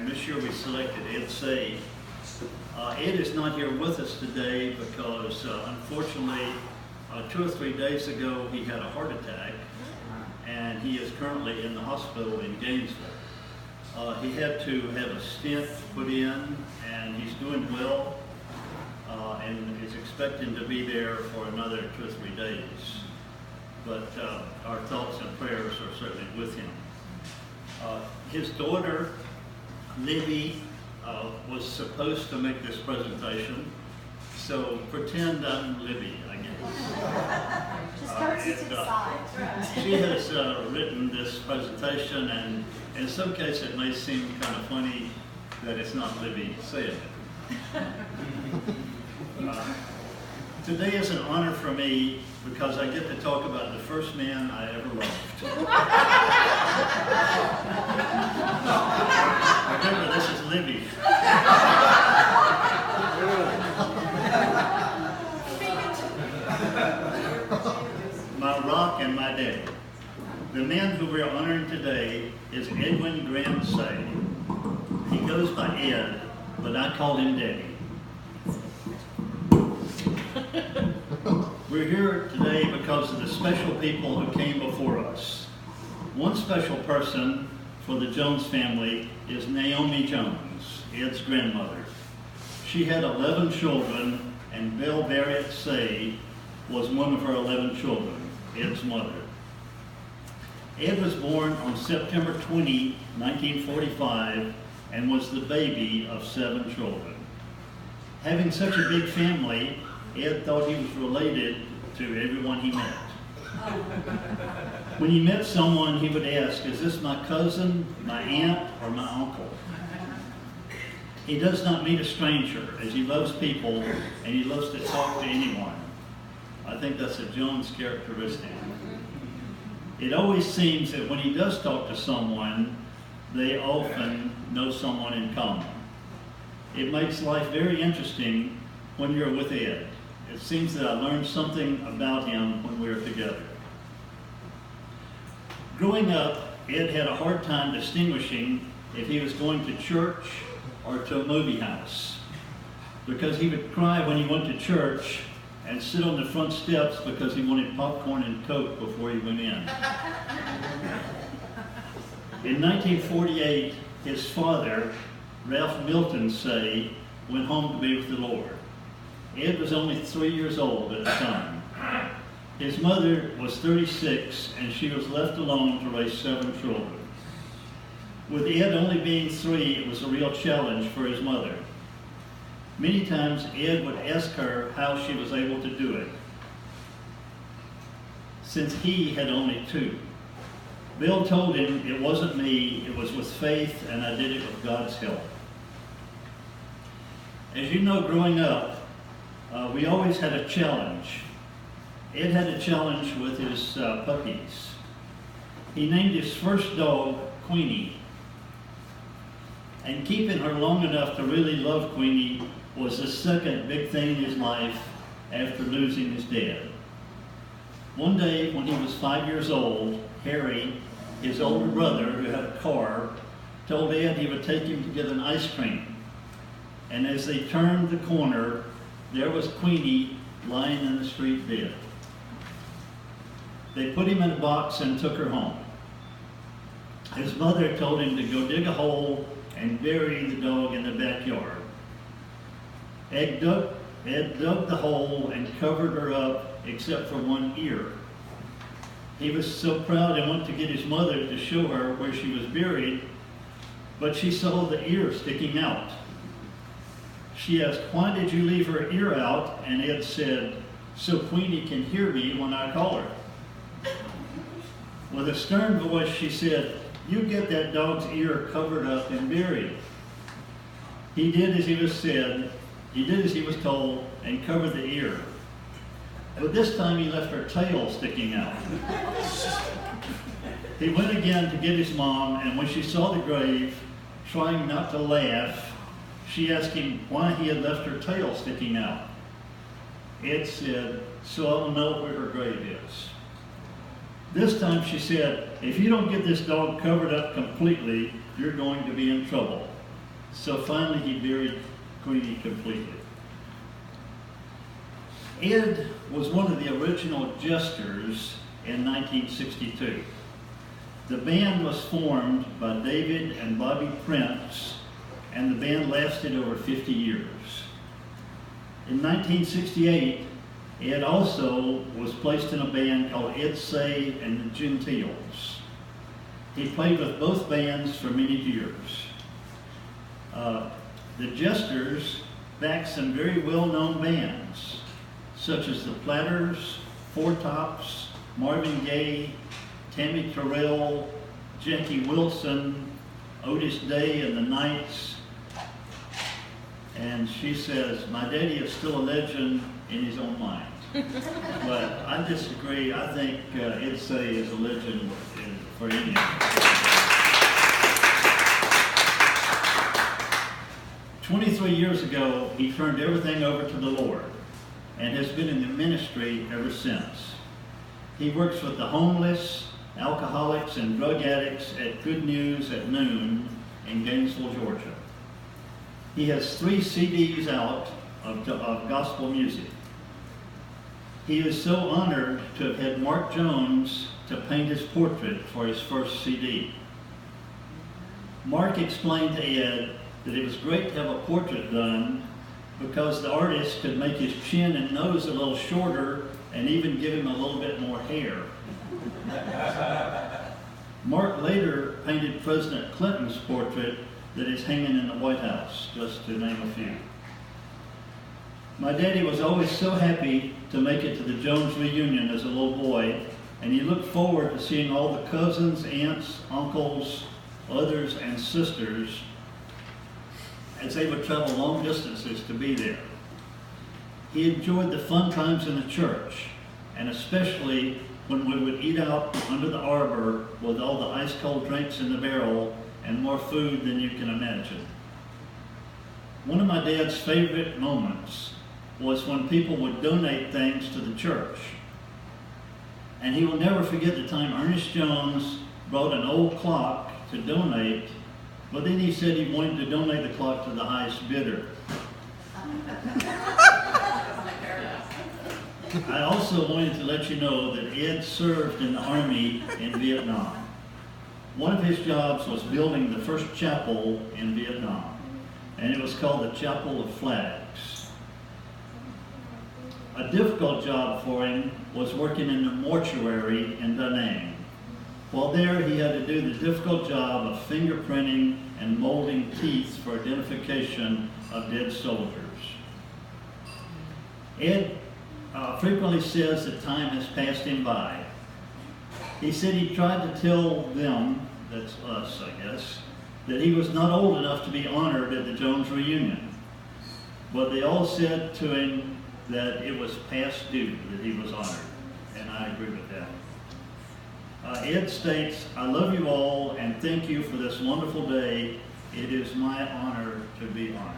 this year we selected Ed Saye. Ed is not here with us today because unfortunately 2 or 3 days ago he had a heart attack and he is currently in the hospital in Gainesville. He had to have a stent put in and he's doing well and is expecting to be there for another 2 or 3 days. But our thoughts and prayers are certainly with him. His daughter, Libby, was supposed to make this presentation, so pretend I'm Libby, I guess. Just curtsy to the side. She has written this presentation, and in some cases it may seem kind of funny that it's not Libby saying it. Today is an honor for me because I get to talk about the first man I ever loved. Remember, this is Libby. My rock and my daddy. The man who we're honoring today is Edwin Graham Saye. He goes by Ed, but I call him Daddy. We're here today because of the special people who came before us. One special person for the Jones family is Naomi Jones, Ed's grandmother. She had 11 children, and Belle Barrett Saye was one of her 11 children, Ed's mother. Ed was born on September 20, 1945, and was the baby of 7 children. Having such a big family, Ed thought he was related to everyone he met. When he met someone, he would ask, is this my cousin, my aunt, or my uncle? He does not meet a stranger, as he loves people and he loves to talk to anyone. I think that's a Jones characteristic. It always seems that when he does talk to someone, they often know someone in common. It makes life very interesting when you're with Ed. It seems that I learned something about him when we were together. Growing up, Ed had a hard time distinguishing if he was going to church or to a movie house, because he would cry when he went to church and sit on the front steps because he wanted popcorn and Coke before he went in. In 1948, his father, Ralph Milton Saye, went home to be with the Lord. Ed was only 3 years old at the time. His mother was 36, and she was left alone to raise 7 children. With Ed only being 3, it was a real challenge for his mother. Many times, Ed would ask her how she was able to do it, since he had only 2. Bill told him, it wasn't me, it was with faith, and I did it with God's help. As you know, growing up, we always had a challenge. Ed had a challenge with his puppies. He named his first dog Queenie. And keeping her long enough to really love Queenie was the second big thing in his life after losing his dad. One day when he was 5 years old, Harry, his older brother who had a car, told Ed he would take him to get an ice cream. And as they turned the corner, there was Queenie lying in the street dead. They put him in a box and took her home. His mother told him to go dig a hole and bury the dog in the backyard. Ed dug the hole and covered her up except for one ear. He was so proud and went to get his mother to show her where she was buried, but she saw the ear sticking out. She asked, why did you leave her ear out? And Ed said, so Queenie can hear me when I call her. With a stern voice, she said, you get that dog's ear covered up and buried. He did as he was said, he did as he was told, and covered the ear. But this time he left her tail sticking out. He went again to get his mom, and when she saw the grave, trying not to laugh, she asked him why he had left her tail sticking out. Ed said, so I'll know where her grave is. This time she said, if you don't get this dog covered up completely, you're going to be in trouble. So finally he buried Queenie completely. Ed was one of the original Jesters in 1962. The band was formed by David and Bobby Prince, and the band lasted over 50 years. In 1968, Ed also was placed in a band called Ed Saye and the Gentiles. He played with both bands for many years. The Jesters backed some very well-known bands, such as the Platters, Four Tops, Marvin Gaye, Tammy Terrell, Jackie Wilson, Otis Day and the Knights. And she says, my daddy is still a legend in his own mind. But I disagree. I think Ed Saye is a legend for Indian. 23 years ago, he turned everything over to the Lord and has been in the ministry ever since. He works with the homeless, alcoholics, and drug addicts at Good News at Noon in Gainesville, Georgia. He has 3 CDs out of gospel music. He is so honored to have had Mark Jones to paint his portrait for his first CD. Mark explained to Ed that it was great to have a portrait done because the artist could make his chin and nose a little shorter and even give him a little bit more hair. Mark later painted President Clinton's portrait that is hanging in the White House, just to name a few. My daddy was always so happy to make it to the Jones reunion as a little boy, and he looked forward to seeing all the cousins, aunts, uncles, brothers, and sisters as they would travel long distances to be there. He enjoyed the fun times in the church, and especially when we would eat out under the arbor with all the ice-cold drinks in the barrel and more food than you can imagine. One of my dad's favorite moments was when people would donate things to the church. And he will never forget the time Ernest Jones brought an old clock to donate, but then he said he wanted to donate the clock to the highest bidder. I also wanted to let you know that Ed served in the Army in Vietnam. One of his jobs was building the first chapel in Vietnam, and it was called the Chapel of Flags. A difficult job for him was working in the mortuary in Da Nang. While there, he had to do the difficult job of fingerprinting and molding teeth for identification of dead soldiers. Ed frequently says that time has passed him by. He said he tried to tell them, that's us I guess, that he was not old enough to be honored at the Jones reunion. But they all said to him that it was past due that he was honored, and I agree with that. Ed states, I love you all and thank you for this wonderful day. It is my honor to be honored.